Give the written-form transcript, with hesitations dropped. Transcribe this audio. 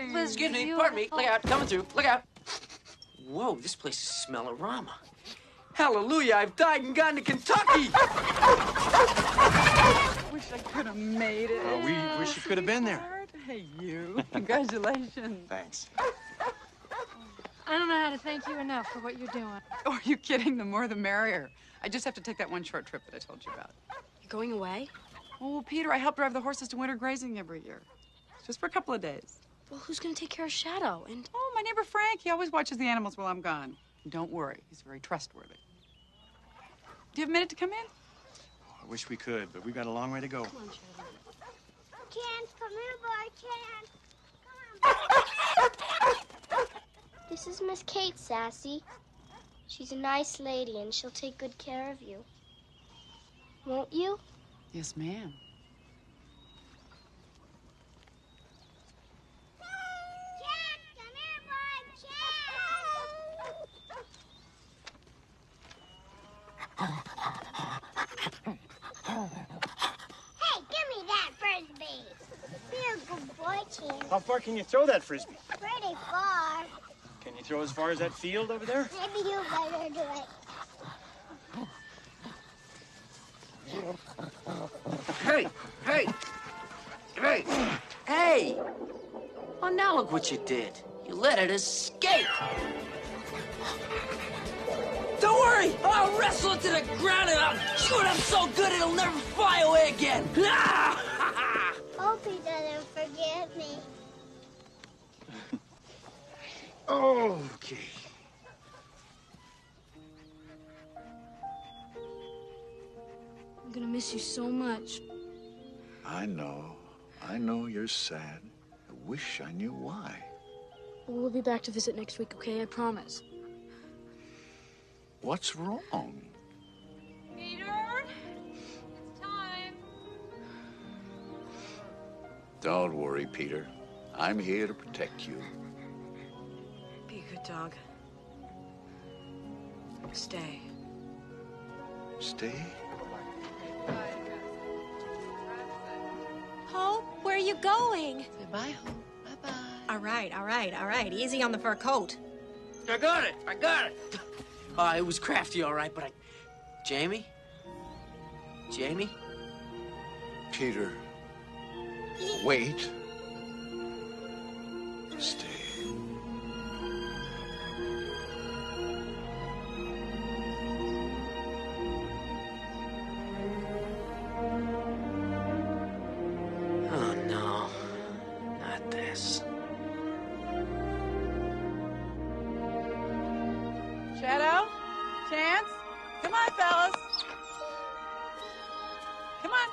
It was Excuse me, beautiful. pardon me. Look out, coming through. Look out. Whoa, this place is smell-o-rama. Hallelujah, I've died and gone to Kentucky. Wish I could have made it. We wish you could have been there. Hey, you. Congratulations. Thanks. I don't know how to thank you enough for what you're doing. Oh, are you kidding? The more the merrier. I just have to take that one short trip that I told you about. You're going away? Oh, well, Peter, I help drive the horses to winter grazing every year. Just for a couple of days. Well, who's going to take care of Shadow? And Oh, my neighbor Frank. He always watches the animals while I'm gone. Don't worry. He's very trustworthy. Do you have a minute to come in? I wish we could, but we've got a long way to go. come on, Shadow. Chance, come here, boy, Chance. This is Miss Kate, Sassy. She's a nice lady, and she'll take good care of you. Won't you? Yes, ma'am. Chance, come here, boy, Chance. Hey, give me that frisbee. Be a good boy, Chance. How far can you throw that frisbee? Pretty far. Can you throw as far as that field over there? Maybe you better do it. Hey, hey, hey, hey! Oh, now look what you did. You let it escape. Don't worry, I'll wrestle it to the ground and I'll chew it up so good it'll never fly away again. Hope he doesn't forgive me. Okay. I'm going to miss you so much. I know. I know you're sad. I wish I knew why. We'll be back to visit next week, okay? I promise. What's wrong? Peter, it's time. Don't worry, Peter. I'm here to protect you. Be a good dog. Stay. Stay? Hope, where are you going? Say bye, Hope. Bye-bye. All right. Easy on the fur coat. I got it. It was crafty, all right, but Jamie? Peter. Wait. Stay. Oh, no. Not this. Shadow? Chance? Come on, fellas. Come on.